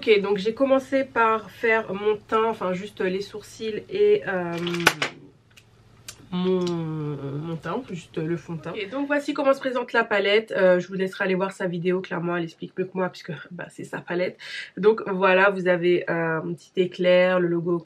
Ok, donc j'ai commencé par faire mon teint, enfin juste les sourcils et mon teint, juste le fond de teint. Et donc voici comment se présente la palette. Je vous laisserai aller voir sa vidéo, clairement elle explique mieux que moi puisque bah, c'est sa palette. Donc voilà, vous avez un petit éclair, le logo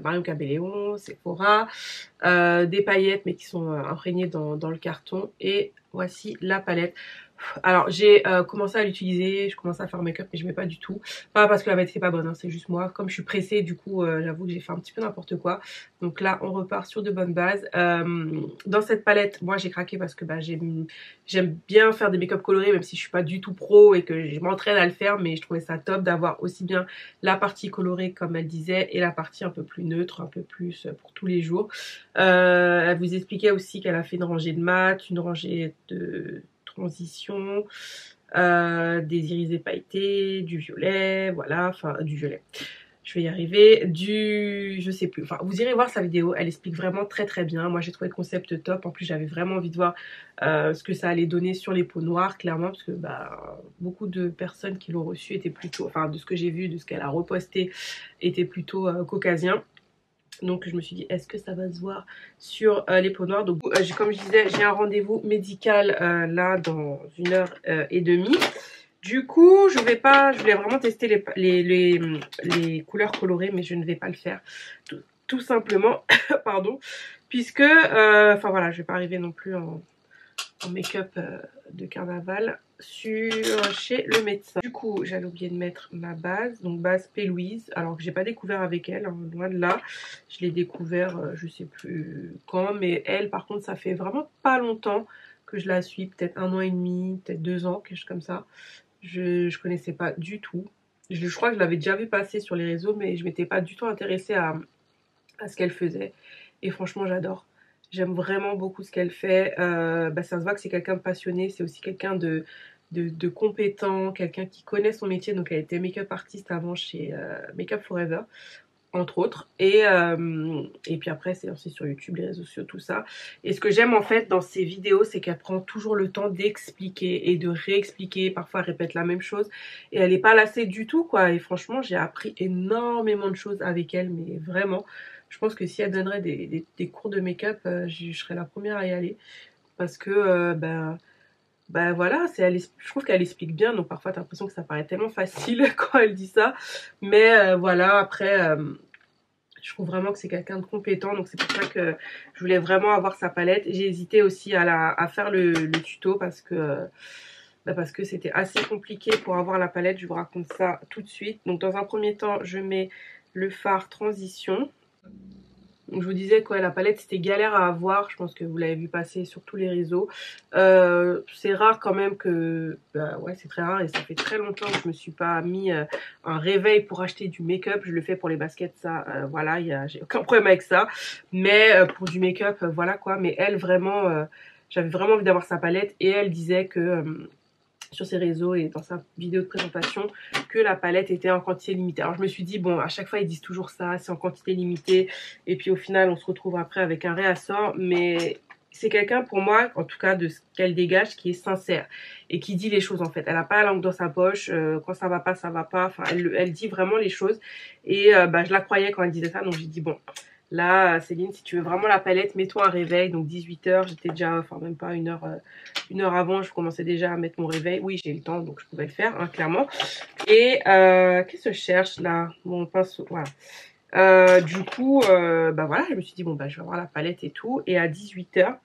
Mario Cabelléon, Sephora, des paillettes mais qui sont imprégnées dans le carton. Et voici la palette. Alors j'ai commencé à l'utiliser, je commence à faire make-up mais je mets pas du tout. Pas parce que la palette est pas bonne, hein, c'est juste moi. Comme je suis pressée, du coup j'avoue que j'ai fait un petit peu n'importe quoi. Donc là on repart sur de bonnes bases. Dans cette palette, moi j'ai craqué parce que bah, j'aime bien faire des make-up colorés même si je suis pas du tout pro et que je m'entraîne à le faire. Mais je trouvais ça top d'avoir aussi bien la partie colorée comme elle disait et la partie un peu plus neutre, un peu plus pour tous les jours. Elle vous expliquait aussi qu'elle a fait une rangée de mat, une rangée de transition, des irisés pailletés, du violet, voilà, enfin du violet. Je vais y arriver, je sais plus, enfin vous irez voir sa vidéo, elle explique vraiment très très bien. Moi j'ai trouvé le concept top, en plus j'avais vraiment envie de voir ce que ça allait donner sur les peaux noires, clairement, parce que bah, beaucoup de personnes qui l'ont reçu étaient plutôt, enfin de ce que j'ai vu, de ce qu'elle a reposté, étaient plutôt caucasiens. Donc je me suis dit, est-ce que ça va se voir sur les peaux noires? Donc comme je disais, j'ai un rendez-vous médical là dans 1h30. Du coup, je voulais vraiment tester les couleurs colorées, mais je ne vais pas le faire. Tout simplement, pardon, puisque, enfin voilà, je vais pas arriver non plus en make-up de carnaval chez le médecin. Du coup, j'avais oublié de mettre ma base, donc base P. Louise, alors que j'ai pas découvert avec elle, hein, loin de là. Je l'ai découvert, je sais plus quand, mais elle, par contre, ça fait vraiment pas longtemps que je la suis, peut-être 1 an et demi, peut-être 2 ans, quelque chose comme ça. Je connaissais pas du tout. Je crois que je l'avais déjà vu passer sur les réseaux, mais je m'étais pas du tout intéressée à ce qu'elle faisait. Et franchement, j'adore. J'aime vraiment beaucoup ce qu'elle fait. Bah, ça se voit que c'est quelqu'un de passionné. C'est aussi quelqu'un de compétent, quelqu'un qui connaît son métier. Donc, elle était make-up artiste avant chez Make Up Forever, entre autres. Et puis après, c'est aussi sur YouTube, les réseaux sociaux, tout ça. Et ce que j'aime en fait dans ses vidéos, c'est qu'elle prend toujours le temps d'expliquer et de réexpliquer. Parfois, elle répète la même chose. Et elle n'est pas lassée du tout, quoi. Et franchement, j'ai appris énormément de choses avec elle, mais vraiment. Je pense que si elle donnerait des cours de make-up, je serais la première à y aller. Parce que, ben voilà, je trouve qu'elle explique bien. Donc parfois, t'as l'impression que ça paraît tellement facile quand elle dit ça. Mais voilà, après, je trouve vraiment que c'est quelqu'un de compétent. Donc c'est pour ça que je voulais vraiment avoir sa palette. J'ai hésité aussi à faire le tuto parce que c'était assez compliqué pour avoir la palette. Je vous raconte ça tout de suite. Donc dans un premier temps, je mets le fard transition. Donc je vous disais que la palette c'était galère à avoir, je pense que vous l'avez vu passer sur tous les réseaux. C'est rare quand même que, bah ouais c'est très rare et ça fait très longtemps que je me suis pas mis un réveil pour acheter du make-up. Je le fais pour les baskets, ça voilà, j'ai aucun problème avec ça. Mais pour du make-up, voilà quoi. Mais elle vraiment, j'avais vraiment envie d'avoir sa palette et elle disait que sur ses réseaux et dans sa vidéo de présentation que la palette était en quantité limitée. Alors je me suis dit bon, à chaque fois ils disent toujours ça, c'est en quantité limitée et puis au final on se retrouve après avec un réassort. Mais c'est quelqu'un pour moi, en tout cas de ce qu'elle dégage, qui est sincère et qui dit les choses en fait. Elle n'a pas la langue dans sa poche, quand ça va pas, ça va pas. Enfin elle dit vraiment les choses et bah, je la croyais quand elle disait ça. Donc j'ai dit bon, là Céline, si tu veux vraiment la palette, mets-toi un réveil. Donc 18h, j'étais déjà, enfin même pas une heure avant, je commençais déjà à mettre mon réveil. Oui, j'ai eu le temps, donc je pouvais le faire, hein, clairement. Et qu'est-ce que je cherche là? Mon pinceau, voilà. Du coup, bah voilà, je me suis dit, bon, bah je vais avoir la palette et tout. Et à 18h,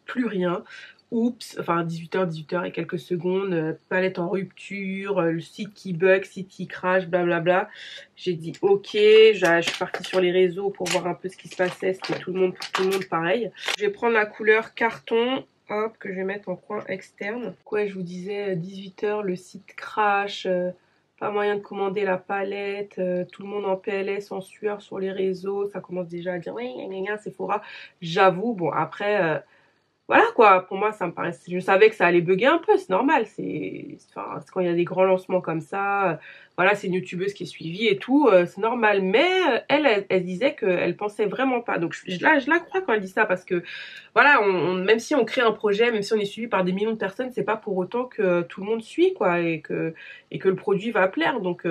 plus rien. Oups, enfin 18h et quelques secondes, palette en rupture, le site qui bug, site qui crash, blablabla. J'ai dit ok, je suis partie sur les réseaux pour voir un peu ce qui se passait, c'était tout le monde pareil. Je vais prendre la couleur carton, hop, que je vais mettre en coin externe. Ouais, je vous disais 18h, le site crash, pas moyen de commander la palette, tout le monde en PLS, en sueur sur les réseaux, ça commence déjà à dire ouais, Sephora. J'avoue, bon après... voilà quoi, pour moi ça me paraît, je savais que ça allait bugger un peu, c'est normal, enfin, quand il y a des grands lancements comme ça, voilà, c'est une youtubeuse qui est suivie et tout, c'est normal, mais elle disait qu'elle pensait vraiment pas, donc je la crois quand elle dit ça, parce que voilà, même si on crée un projet, même si on est suivi par des millions de personnes, c'est pas pour autant que tout le monde suit quoi, et que le produit va plaire, donc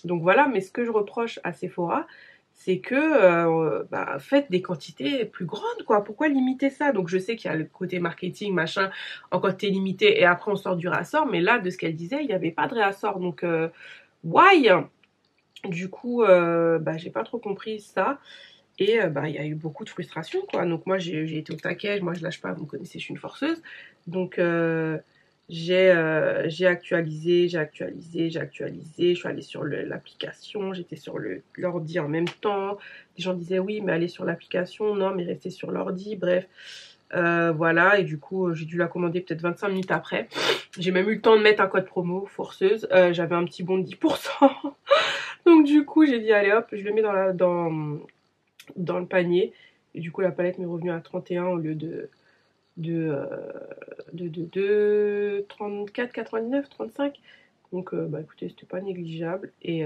voilà, mais ce que je reproche à Sephora, c'est que faites des quantités plus grandes quoi, pourquoi limiter ça? Donc je sais qu'il y a le côté marketing machin en quantité limitée et après on sort du réassort, mais là de ce qu'elle disait il n'y avait pas de réassort, donc why? Du coup j'ai pas trop compris ça, et il y a eu beaucoup de frustration quoi, donc moi j'ai été au taquet, moi je lâche pas, vous me connaissez, je suis une forceuse, donc j'ai actualisé, je suis allée sur l'application, j'étais sur l'ordi en même temps, des gens disaient oui mais allez sur l'application, non mais restez sur l'ordi, bref, voilà, et du coup j'ai dû la commander peut-être 25 minutes après, j'ai même eu le temps de mettre un code promo, forceuse, j'avais un petit bon de 10%, donc du coup j'ai dit allez hop, je le mets dans le panier, et du coup la palette m'est revenue à 31 au lieu de 34,99, 35. Donc écoutez, c'était pas négligeable, et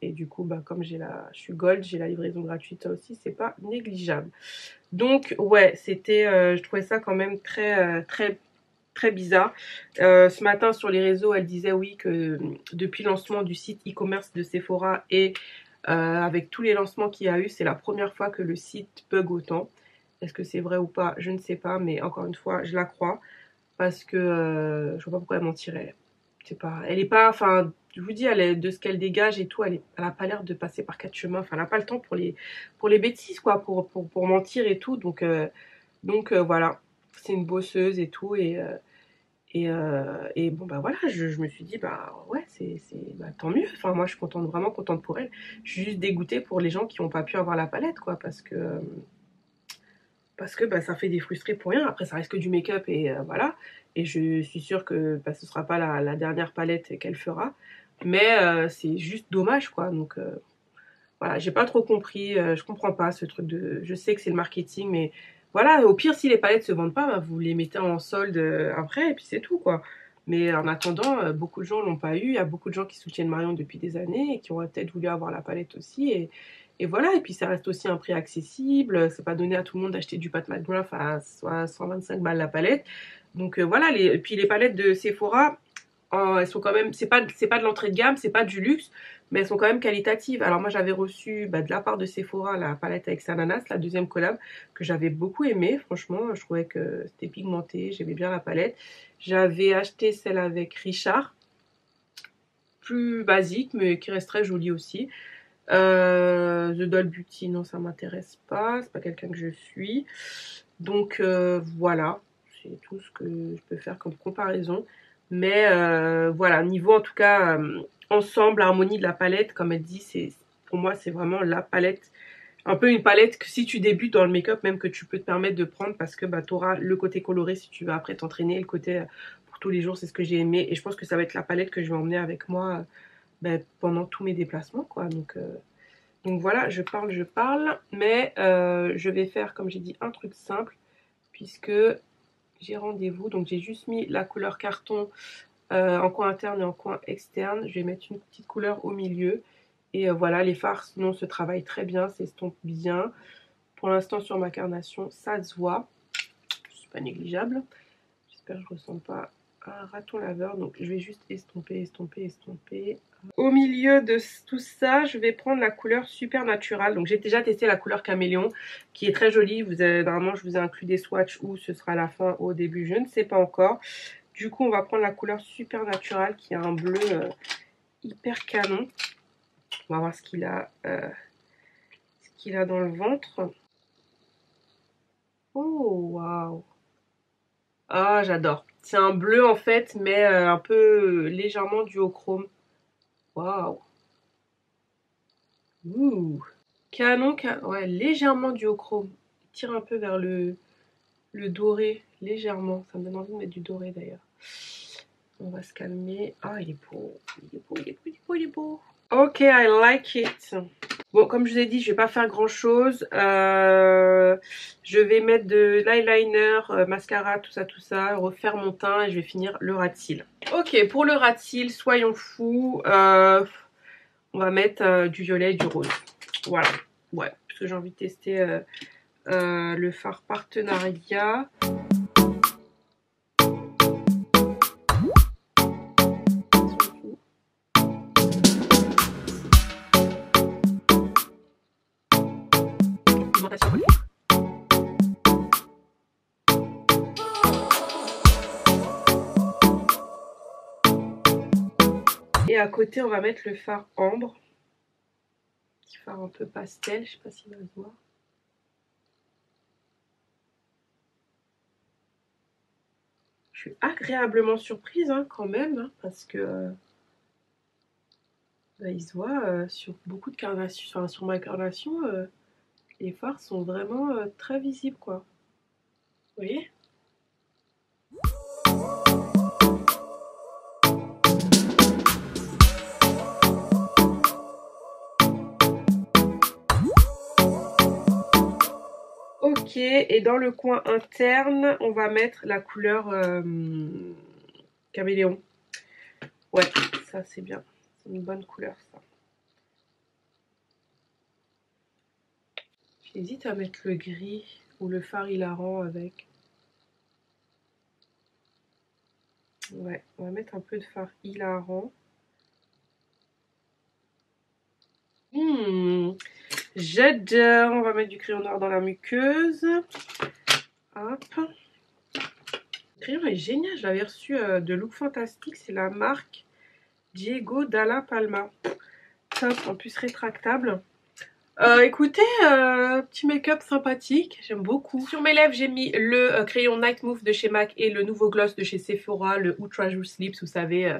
du coup comme je suis gold, j'ai la livraison gratuite, ça aussi c'est pas négligeable. Donc ouais, c'était je trouvais ça quand même très bizarre. Ce matin sur les réseaux, elle disait oui que depuis le lancement du site e-commerce de Sephora et avec tous les lancements qu'il y a eu, c'est la première fois que le site bug autant. Est-ce que c'est vrai ou pas? Je ne sais pas, mais encore une fois, je la crois. Parce que je vois pas pourquoi elle mentirait. C'est pas, elle est pas, enfin, je vous dis, de ce qu'elle dégage et tout, elle a pas l'air de passer par quatre chemins. Enfin, elle a pas le temps pour les bêtises, quoi, pour mentir et tout. Donc voilà, c'est une bosseuse et tout. Et bon, voilà, je me suis dit, ouais, tant mieux. Enfin, moi, je suis contente, vraiment contente pour elle. Je suis juste dégoûtée pour les gens qui n'ont pas pu avoir la palette, quoi, parce que ça fait des frustrés pour rien. Après, ça reste que du make-up, et voilà. Et je suis sûre que ce sera pas la dernière palette qu'elle fera. Mais c'est juste dommage, quoi. Donc voilà, j'ai pas trop compris. Je comprends pas ce truc de. Je sais que c'est le marketing, mais voilà, au pire, si les palettes se vendent pas, vous les mettez en solde après, et puis c'est tout, quoi. Mais en attendant, beaucoup de gens l'ont pas eu. Il y a beaucoup de gens qui soutiennent Marion depuis des années et qui auraient peut-être voulu avoir la palette aussi. Et voilà, et puis ça reste aussi un prix accessible. C'est pas donné à tout le monde d'acheter du Pat McGrath à soit 125 balles la palette. Donc voilà, et puis les palettes de Sephora, elles sont quand même, c'est pas de l'entrée de gamme, c'est pas du luxe, mais elles sont quand même qualitatives. Alors moi j'avais reçu de la part de Sephora la palette avec Ananas, la deuxième collab, que j'avais beaucoup aimé. Franchement, je trouvais que c'était pigmenté, j'aimais bien la palette. J'avais acheté celle avec Richard, plus basique, mais qui reste très jolie aussi. The Doll Beauty, non, ça m'intéresse pas, c'est pas quelqu'un que je suis. Donc voilà, c'est tout ce que je peux faire comme comparaison. Mais voilà, niveau en tout cas ensemble, harmonie de la palette, comme elle dit, pour moi c'est vraiment la palette, un peu une palette que si tu débutes dans le make-up, même que tu peux te permettre de prendre, parce que tu auras le côté coloré si tu veux après t'entraîner, le côté pour tous les jours, c'est ce que j'ai aimé, et je pense que ça va être la palette que je vais emmener avec moi pendant tous mes déplacements, quoi. Donc voilà, je parle, mais je vais faire, comme j'ai dit, un truc simple, puisque j'ai rendez-vous. Donc j'ai juste mis la couleur carton en coin interne et en coin externe. Je vais mettre une petite couleur au milieu. Et voilà, les fards, sinon, se travaillent très bien, s'estompent bien. Pour l'instant, sur ma carnation, ça se voit. C'est pas négligeable. J'espère que je ne ressens pas un raton laveur. Donc je vais juste estomper. Au milieu de tout ça, je vais prendre la couleur Supernatural. Donc j'ai déjà testé la couleur Caméléon, qui est très jolie. Normalement, je vous ai inclus des swatchs, ou ce sera à la fin ou au début, je ne sais pas encore. Du coup, on va prendre la couleur Supernatural, qui a un bleu hyper canon. On va voir ce qu'il a dans le ventre. Oh, waouh! Ah, j'adore. C'est un bleu en fait, mais un peu légèrement duochrome. Waouh! Ouh! Canon, ouais, légèrement duochrome. Il tire un peu vers le doré, légèrement. Ça me donne envie de mettre du doré d'ailleurs. On va se calmer. Ah, il est beau. Il est beau. Ok, I like it. Bon, comme je vous ai dit, je vais pas faire grand chose. Je vais mettre de l'eyeliner, mascara, tout ça, refaire mon teint et je vais finir le ras de cils. Ok, pour le ras de cils, soyons fous. On va mettre du violet et du rose. Voilà, ouais, parce que j'ai envie de tester le fard partenariat. Et à côté, on va mettre le fard ambre. Petit fard un peu pastel, je sais pas s'il va se voir. Je suis agréablement surprise hein, quand même, hein, parce que bah, il se voit sur beaucoup de carnations, enfin sur ma carnation, les fards sont vraiment très visibles quoi. Vous voyez ? Ok, et dans le coin interne, on va mettre la couleur caméléon. Ouais, ça c'est bien. C'est une bonne couleur ça. J'hésite à mettre le gris ou le fard hilarant avec. Ouais, on va mettre un peu de fard hilarant. J'adore. On va mettre du crayon noir dans la muqueuse. Hop. Le crayon est génial. Je l'avais reçu de Look Fantastique. C'est la marque Diego Dalla Palma. Top. En plus rétractable. Écoutez, petit make-up sympathique, j'aime beaucoup. Sur mes lèvres, j'ai mis le crayon Night Move de chez MAC et le nouveau gloss de chez Sephora, le Ultra Juice Lips, vous savez,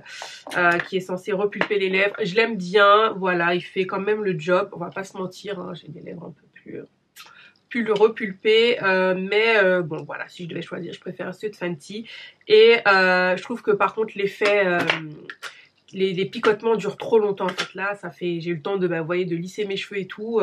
qui est censé repulper les lèvres. Je l'aime bien, voilà, il fait quand même le job, on va pas se mentir, hein, j'ai des lèvres un peu plus le repulper, mais bon voilà, si je devais choisir, je préfère ceux de Fenty. Et je trouve que par contre l'effet... les picotements durent trop longtemps en fait là, ça fait, j'ai eu le temps de, bah, vous voyez, de lisser mes cheveux et tout,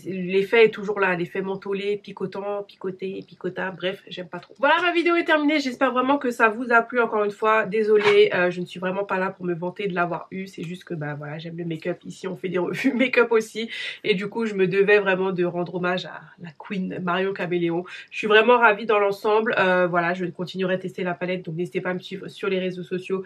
l'effet est toujours là, l'effet mentholé, picotant, picoté, picotable, bref, j'aime pas trop. Voilà, ma vidéo est terminée, j'espère vraiment que ça vous a plu encore une fois, désolée, je ne suis vraiment pas là pour me vanter de l'avoir eu, c'est juste que bah voilà, j'aime le make-up, ici on fait des revues make-up aussi, et du coup je me devais vraiment de rendre hommage à la queen Marion Caméléon. Je suis vraiment ravie dans l'ensemble, voilà, je continuerai à tester la palette, donc n'hésitez pas à me suivre sur les réseaux sociaux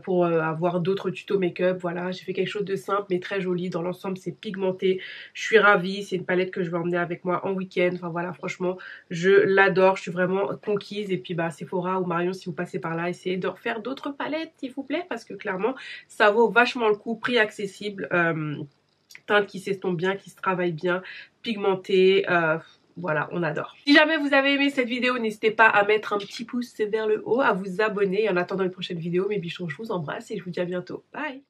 pour avoir d'autres tutos make-up. Voilà, j'ai fait quelque chose de simple mais très joli, dans l'ensemble c'est pigmenté, je suis ravie, c'est une palette que je vais emmener avec moi en week-end, enfin voilà, franchement je l'adore, je suis vraiment conquise. Et puis bah Sephora ou Marion, si vous passez par là, essayez de refaire d'autres palettes s'il vous plaît, parce que clairement ça vaut vachement le coup, prix accessible, teinte qui s'estompe bien, qui se travaille bien, pigmentée, voilà, on adore. Si jamais vous avez aimé cette vidéo, n'hésitez pas à mettre un petit pouce vers le haut, à vous abonner. En attendant une prochaine vidéo, mes bichons, je vous embrasse et je vous dis à bientôt. Bye!